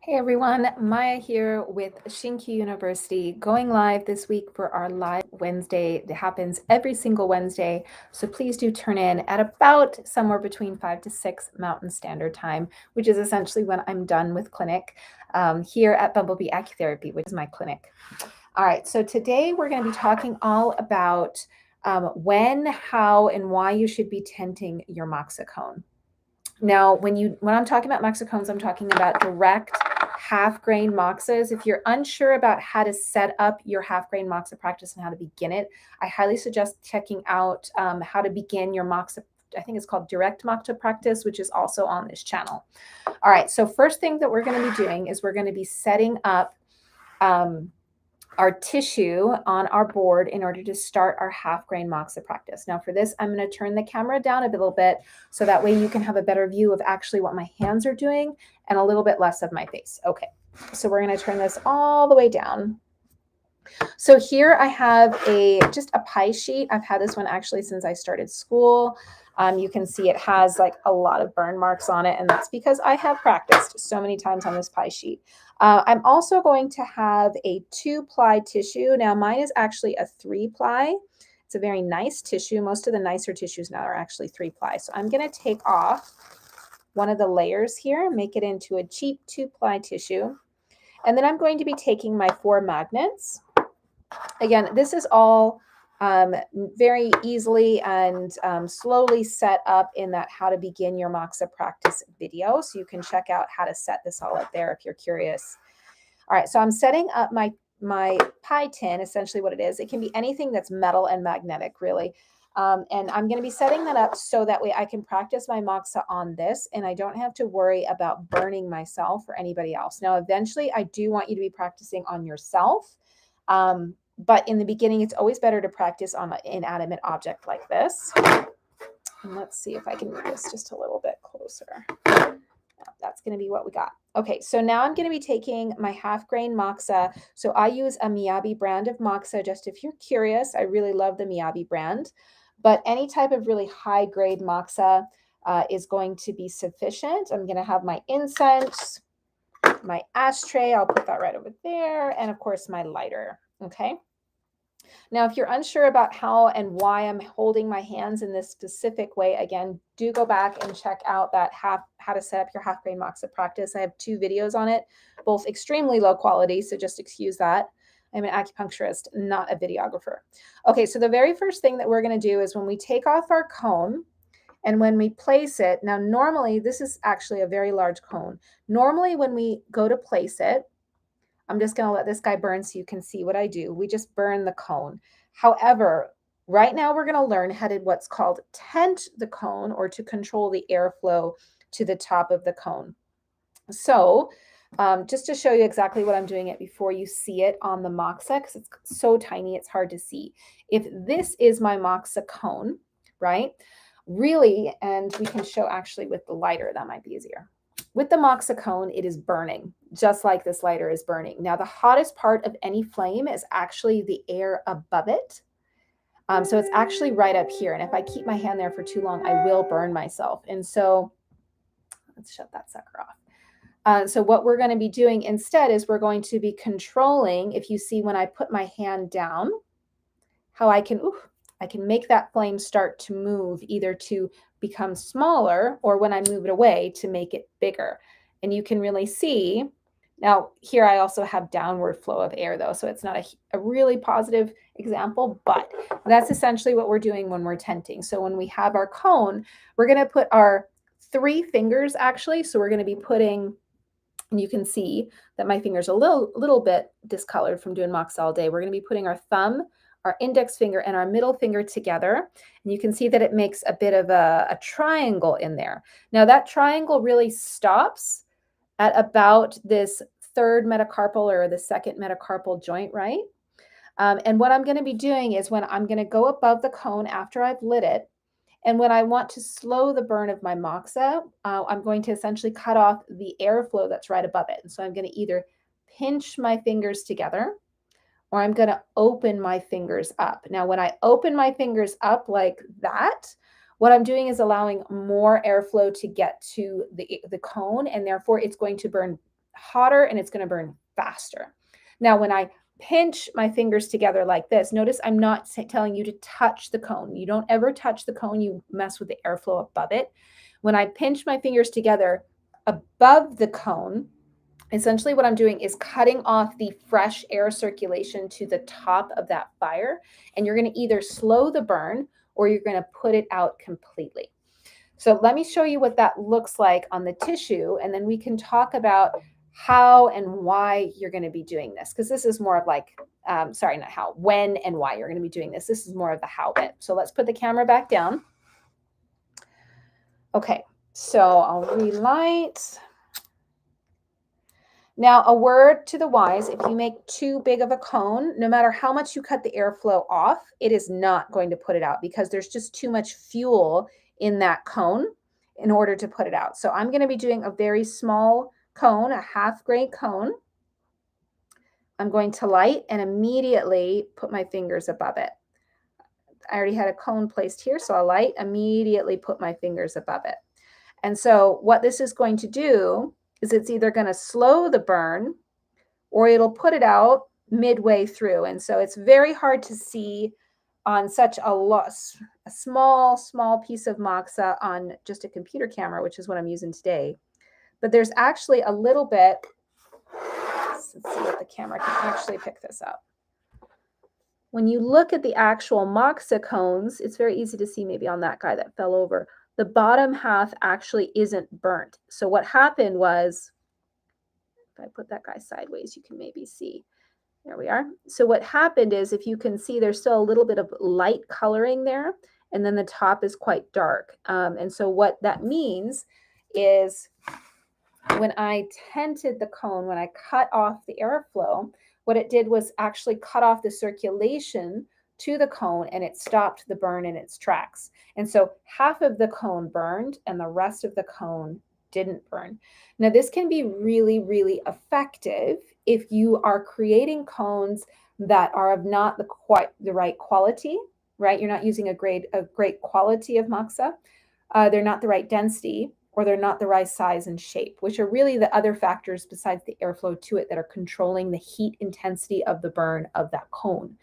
Hey everyone, Maya here with ShinKyu University, going live this week for our live Wednesday. It happens every single Wednesday, so please do turn in at about somewhere between 5 to 6 Mountain Standard Time, which is essentially when I'm done with clinic here at Bumblebee Acutherapy, which is my clinic. All right, so today we're going to be talking all about when, how, and why you should be tenting your moxa cone. Now, when I'm talking about moxa cones, I'm talking about direct half grain moxas. If you're unsure about how to set up your half grain moxa practice and how to begin it, I highly suggest checking out how to begin your moxa. I think it's called direct moxa practice, which is also on this channel. All right, so first thing that we're going to be doing is we're going to be setting up our tissue on our board in order to start our half grain moxa practice. Now for this, I'm going to turn the camera down a little bit so that way you can have a better view of actually what my hands are doing and a little bit less of my face. Okay, so we're going to turn this all the way down. So here I have just a pie sheet. I've had this one actually since I started school. You can see it has like a lot of burn marks on it, and that's because I have practiced so many times on this pie sheet. I'm also going to have a 2-ply tissue. Now mine is actually a 3-ply. It's a very nice tissue. Most of the nicer tissues now are actually 3-ply. So I'm going to take off one of the layers here, make it into a cheap 2-ply tissue. And then I'm going to be taking my 4 magnets. Again, this is all very easily and slowly set up in that how to begin your moxa practice video. So you can check out how to set this all up there if you're curious. All right, so I'm setting up my pie tin, essentially what it is. It can be anything that's metal and magnetic, really. And I'm going to be setting that up so that way I can practice my moxa on this and I don't have to worry about burning myself or anybody else. Now, eventually, I do want you to be practicing on yourself. But in the beginning, it's always better to practice on an inanimate object like this. And let's see if I can move this just a little bit closer. That's going to be what we got. Okay, so now I'm going to be taking my half grain moxa. So I use a Miyabi brand of moxa. Just if you're curious, I really love the Miyabi brand. But any type of really high grade moxa is going to be sufficient. I'm going to have my incense, my ashtray. I'll put that right over there. And of course, my lighter. Okay. Now, if you're unsure about how and why I'm holding my hands in this specific way, again, do go back and check out that how to set up your half grain moxa practice. I have 2 videos on it, both extremely low quality, so just excuse that. I'm an acupuncturist, not a videographer. Okay, so the very first thing that we're going to do is when we take off our cone and when we place it, now normally this is actually a very large cone. Normally when we go to place it, I'm just going to let this guy burn so you can see what I do. We just burn the cone. However, right now we're going to learn how to what's called tent the cone or to control the airflow to the top of the cone. So just to show you exactly what I'm doing it before you see it on the moxa, because it's so tiny, it's hard to see. If this is my moxa cone, right? Really, and we can show actually with the lighter, that might be easier. With the moxa cone, it is burning, just like this lighter is burning. Now, the hottest part of any flame is actually the air above it. So it's actually right up here. And if I keep my hand there for too long, I will burn myself. And so let's shut that sucker off. So what we're going to be doing instead is we're going to be controlling, if you see when I put my hand down, how I can make that flame start to move either to become smaller or when I move it away to make it bigger. And you can really see, now here I also have downward flow of air though, so it's not a really positive example, but that's essentially what we're doing when we're tenting. So when we have our cone, we're going to put our 3 fingers actually, so we're going to be putting, and you can see that my finger's a little bit discolored from doing moxa all day. We're going to be putting our thumb, our index finger, and our middle finger together. And you can see that it makes a bit of a triangle in there. Now that triangle really stops at about this 3rd metacarpal or the 2nd metacarpal joint, right? And what I'm going to be doing is when I'm going to go above the cone after I've lit it, and when I want to slow the burn of my moxa, I'm going to essentially cut off the airflow that's right above it. And so I'm going to either pinch my fingers together or I'm going to open my fingers up. Now, when I open my fingers up like that, what I'm doing is allowing more airflow to get to the cone, and therefore it's going to burn hotter and it's going to burn faster. Now, when I pinch my fingers together like this, notice I'm not telling you to touch the cone. You don't ever touch the cone. You mess with the airflow above it. When I pinch my fingers together above the cone, essentially what I'm doing is cutting off the fresh air circulation to the top of that fire. And you're going to either slow the burn or you're going to put it out completely. So let me show you what that looks like on the tissue, and then we can talk about how and why you're going to be doing this, because this is more of like, sorry, not how, when and why you're going to be doing this. This is more of the how bit. So let's put the camera back down. Okay, so I'll relight. Now, a word to the wise, if you make too big of a cone, no matter how much you cut the airflow off, it is not going to put it out because there's just too much fuel in that cone in order to put it out. So I'm going to be doing a very small cone, a half grade cone. I'm going to light and immediately put my fingers above it. I already had a cone placed here, so I'll light, immediately put my fingers above it. And so what this is going to do is it's either going to slow the burn or it'll put it out midway through. And so it's very hard to see on such a small piece of moxa on just a computer camera, which is what I'm using today. But there's actually a little bit, let's see if the camera can actually pick this up. When you look at the actual moxa cones, it's very easy to see maybe on that guy that fell over. The bottom half actually isn't burnt. So what happened was, if I put that guy sideways, you can maybe see. There we are. So what happened is, if you can see, there's still a little bit of light coloring there, and then the top is quite dark. And so what that means is when I tented the cone, when I cut off the airflow, what it did was actually cut off the circulation to the cone, and it stopped the burn in its tracks. And so half of the cone burned and the rest of the cone didn't burn. Now, this can be really, really effective if you are creating cones that are of not quite the right quality, right? You're not using a great quality of moxa. They're not the right density, or they're not the right size and shape, which are really the other factors besides the airflow to it that are controlling the heat intensity of the burn of that cone.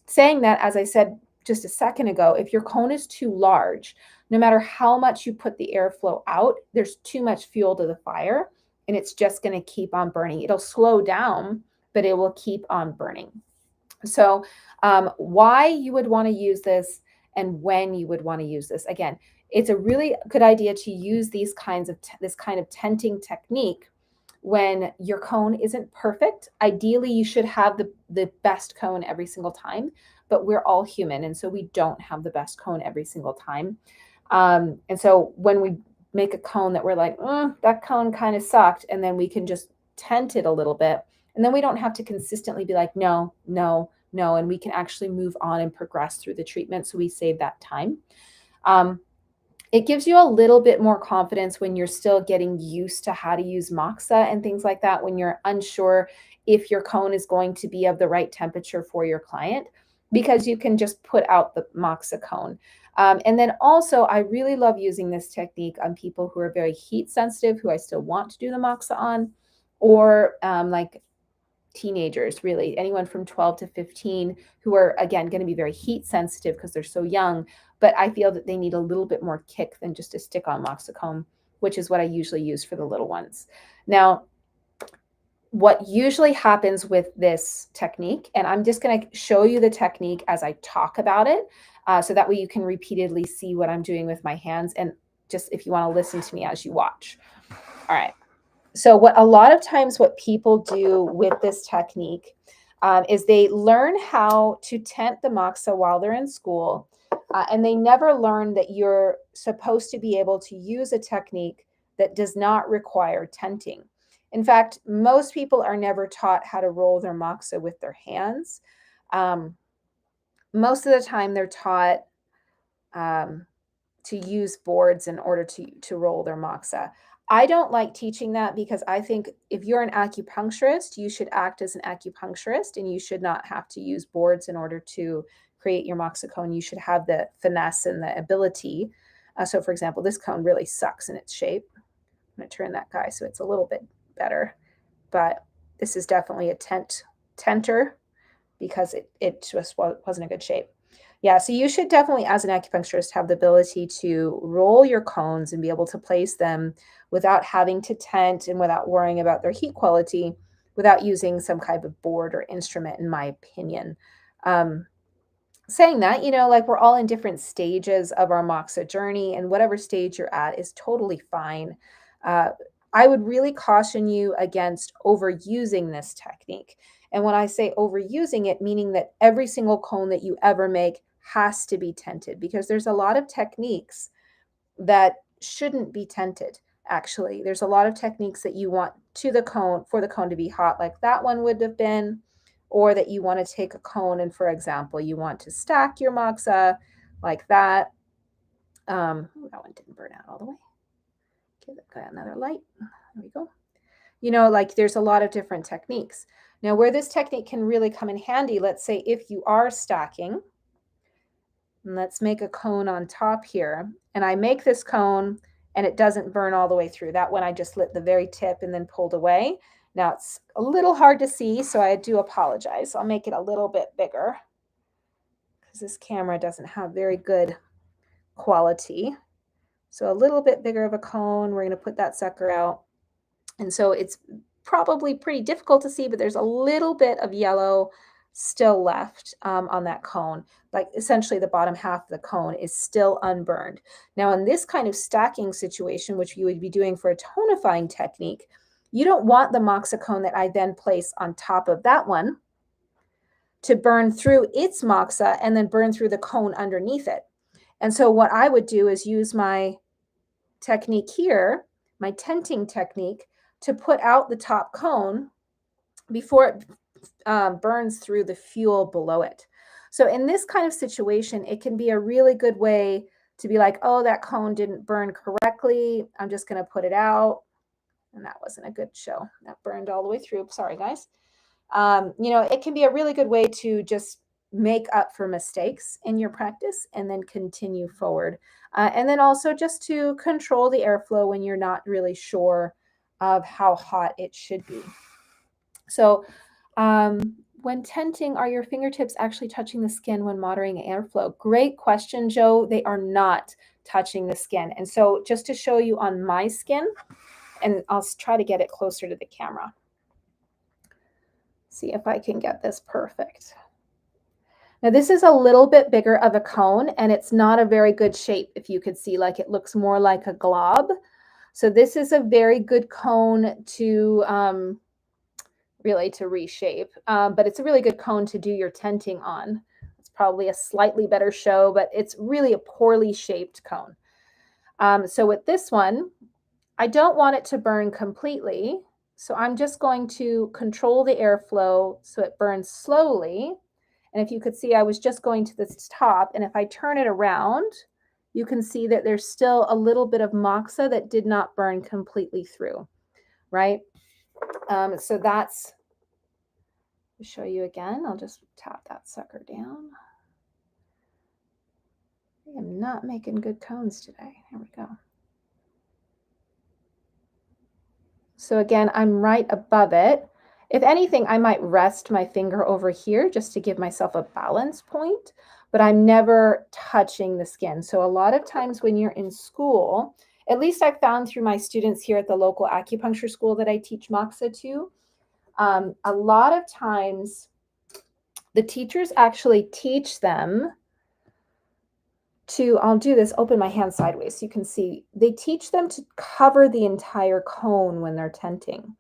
Saying that, as I said just a second ago, if your cone is too large, no matter how much you put the airflow out, there's too much fuel to the fire, and it's just going to keep on burning. It'll slow down, but it will keep on burning. So why you would want to use this and when you would want to use this. Again, it's a really good idea to use this kind of tenting technique when your cone isn't perfect. Ideally, you should have the best cone every single time, but we're all human, and so we don't have the best cone every single time. And so when we make a cone that we're like, that cone kind of sucked, and then we can just tent it a little bit, and then we don't have to consistently be like, no, and we can actually move on and progress through the treatment, so we save that time. It gives you a little bit more confidence when you're still getting used to how to use moxa and things like that, when you're unsure if your cone is going to be of the right temperature for your client, because you can just put out the moxa cone. And then also, I really love using this technique on people who are very heat sensitive, who I still want to do the moxa on, or like teenagers, really, anyone from 12 to 15 who are, again, going to be very heat sensitive because they're so young, but I feel that they need a little bit more kick than just a stick-on moxa comb, which is what I usually use for the little ones. Now, what usually happens with this technique, and I'm just going to show you the technique as I talk about it, so that way you can repeatedly see what I'm doing with my hands, and just if you want to listen to me as you watch. All right. So a lot of times what people do with this technique is they learn how to tent the moxa while they're in school, and they never learn that you're supposed to be able to use a technique that does not require tenting. In fact, most people are never taught how to roll their moxa with their hands. Most of the time they're taught to use boards in order to roll their moxa. I don't like teaching that because I think if you're an acupuncturist, you should act as an acupuncturist, and you should not have to use boards in order to create your moxa cone. You should have the finesse and the ability. So for example, this cone really sucks in its shape. I'm going to turn that guy so it's a little bit better. But this is definitely a tenter because it just wasn't a good shape. Yeah, so you should definitely, as an acupuncturist, have the ability to roll your cones and be able to place them without having to tent and without worrying about their heat quality, without using some kind of board or instrument, in my opinion. Saying that, like we're all in different stages of our moxa journey, and whatever stage you're at is totally fine. Uh, I would really caution you against overusing this technique. And when I say overusing it, meaning that every single cone that you ever make has to be tented, because there's a lot of techniques that shouldn't be tented. Actually, there's a lot of techniques that you want to the cone for the cone to be hot, like that one would have been, or that you want to take a cone and, for example, you want to stack your moxa like that. That one didn't burn out all the way. Give it another light. There we go. Like there's a lot of different techniques. Now, where this technique can really come in handy, let's say if you are stacking, and let's make a cone on top here, and I make this cone and it doesn't burn all the way through. That one I just lit the very tip and then pulled away. Now it's a little hard to see, so I do apologize. I'll make it a little bit bigger because this camera doesn't have very good quality. So a little bit bigger of a cone. We're going to put that sucker out. And so it's probably pretty difficult to see, but there's a little bit of yellow still left on that cone. Like essentially the bottom half of the cone is still unburned. Now in this kind of stacking situation, which you would be doing for a tonifying technique, you don't want the moxa cone that I then place on top of that one to burn through its moxa and then burn through the cone underneath it. And so what I would do is use my technique here, my tenting technique, to put out the top cone before it burns through the fuel below it. So in this kind of situation, it can be a really good way to be like, oh, that cone didn't burn correctly. I'm just going to put it out. And that wasn't a good show. That burned all the way through. Sorry, guys. It can be a really good way to just make up for mistakes in your practice and then continue forward. And then also just to control the airflow when you're not really sure of how hot it should be. So when tenting, are your fingertips actually touching the skin when moderating airflow? Great question, Joe. They are not touching the skin. And so just to show you on my skin, and I'll try to get it closer to the camera. See if I can get this perfect. Now this is a little bit bigger of a cone and it's not a very good shape. If you could see, like it looks more like a glob. So this is a very good cone to really to reshape, but it's a really good cone to do your tenting on. It's probably a slightly better show, but it's really a poorly shaped cone. So with this one, I don't want it to burn completely. So I'm just going to control the airflow so it burns slowly. And if you could see, I was just going to the top, and if I turn it around, you can see that there's still a little bit of moxa that did not burn completely through, right? So that's, to show you again, I'll just tap that sucker down. I am not making good cones today. Here we go. So again, I'm right above it. If anything, I might rest my finger over here just to give myself a balance point, but I'm never touching the skin. So a lot of times when you're in school, at least I've found through my students here at the local acupuncture school that I teach moxa to, a lot of times the teachers actually teach them to, I'll do this, open my hand sideways so you can see, they teach them to cover the entire cone when they're tenting.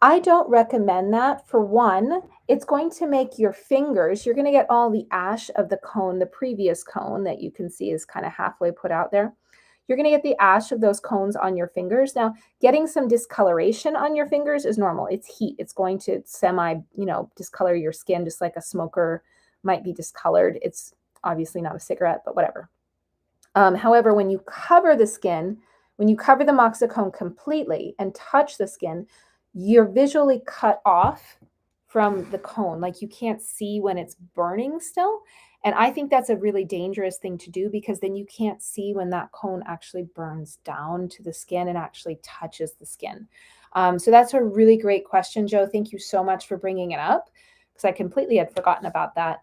I don't recommend that. For one, it's going to make your fingers, you're going to get all the ash of the cone, the previous cone that you can see is kind of halfway put out there. You're going to get the ash of those cones on your fingers. Now, getting some discoloration on your fingers is normal. It's heat. It's going to discolor your skin just like a smoker might be discolored. It's obviously not a cigarette, but whatever. However, when you cover the skin, when you cover the moxa cone completely and touch the skin, you're visually cut off from the cone. Like you can't see when it's burning still. And I think that's a really dangerous thing to do, because then you can't see when that cone actually burns down to the skin and actually touches the skin. So that's a really great question, Joe. Thank you so much for bringing it up, because I completely had forgotten about that.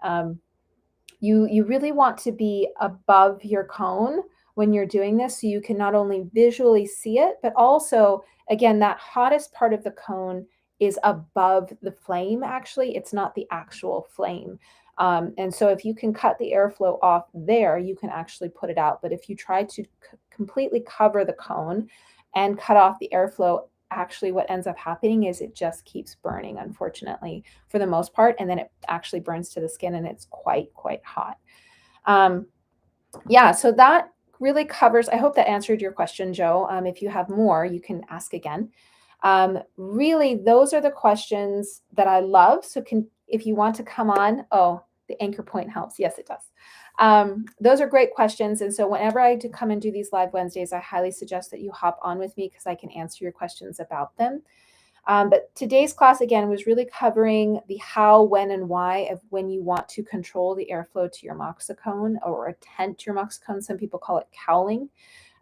You really want to be above your cone when you're doing this, so you can not only visually see it, but also, again, that hottest part of the cone is above the flame. Actually, it's not the actual flame. And so if you can cut the airflow off there, you can actually put it out. But if you try to completely cover the cone and cut off the airflow, actually what ends up happening is it just keeps burning, unfortunately, for the most part. And then it actually burns to the skin, and it's quite hot. Yeah, so that really covers, I hope that answered your question, Joe. If you have more, you can ask again. Really, those are the questions that I love. So if you want to come on, oh, the anchor point helps. Yes, it does. Those are great questions. And so whenever I come and do these live Wednesdays, I highly suggest that you hop on with me, because I can answer your questions about them. But today's class, again, was really covering the how, when, and why of when you want to control the airflow to your moxa cone, or a tent to your moxa cone. Some people call it cowling.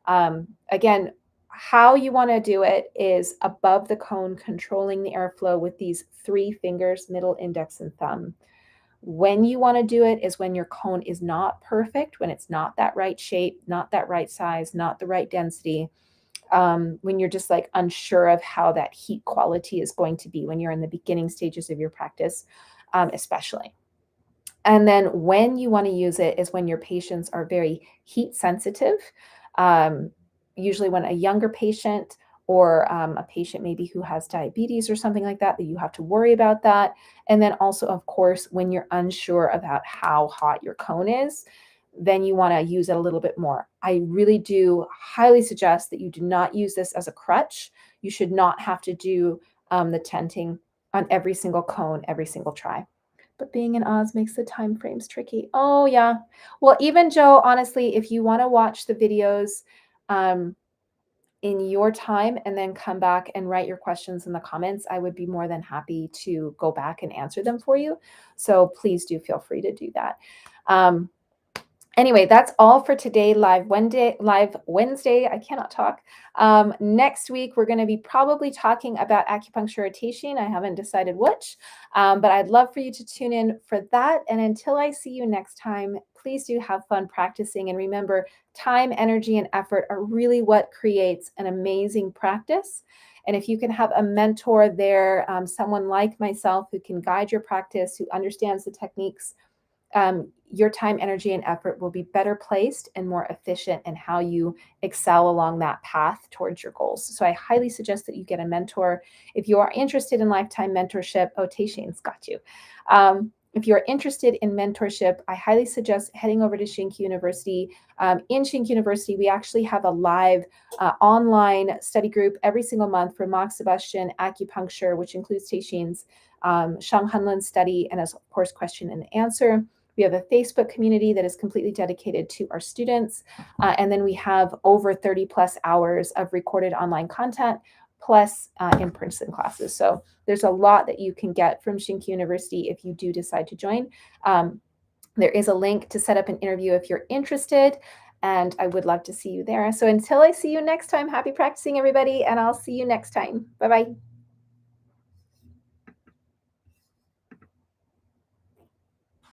Again, how you want to do it is above the cone, controlling the airflow with these 3 fingers, middle, index, and thumb. When you want to do it is when your cone is not perfect, when it's not that right shape, not that right size, not the right density. When you're just like unsure of how that heat quality is going to be, when you're in the beginning stages of your practice, especially. And then when you want to use it is when your patients are very heat sensitive. Usually when a younger patient, or a patient maybe who has diabetes or something like that, that you have to worry about that. And then also, of course, when you're unsure about how hot your cone is, then you want to use it a little bit more. I really do highly suggest that you do not use this as a crutch. You should not have to do the tenting on every single cone, every single try. But being in Oz makes the time frames tricky. Oh, yeah. Well, even Joe, honestly, if you want to watch the videos in your time and then come back and write your questions in the comments, I would be more than happy to go back and answer them for you. So please do feel free to do that. Anyway, that's all for today, live Wednesday. I cannot talk. Next week, we're going to be probably talking about acupuncture or teaching. I haven't decided which, but I'd love for you to tune in for that. And until I see you next time, please do have fun practicing. And remember, time, energy, and effort are really what creates an amazing practice. And if you can have a mentor there, someone like myself who can guide your practice, who understands the techniques, your time, energy, and effort will be better placed and more efficient in how you excel along that path towards your goals. So I highly suggest that you get a mentor. If you are interested in lifetime mentorship, oh, Tayshane's got you. If you're interested in mentorship, I highly suggest heading over to ShinKyu University. In ShinKyu University, we actually have a live online study group every single month for moxibustion, acupuncture, which includes Tayshane's Shanghanlun study, and of course, question and answer. We have a Facebook community that is completely dedicated to our students. And then we have over 30 plus hours of recorded online content, plus in-person classes. So there's a lot that you can get from ShinKyu University if you do decide to join. There is a link to set up an interview if you're interested, and I would love to see you there. So until I see you next time, happy practicing, everybody, and I'll see you next time. Bye-bye.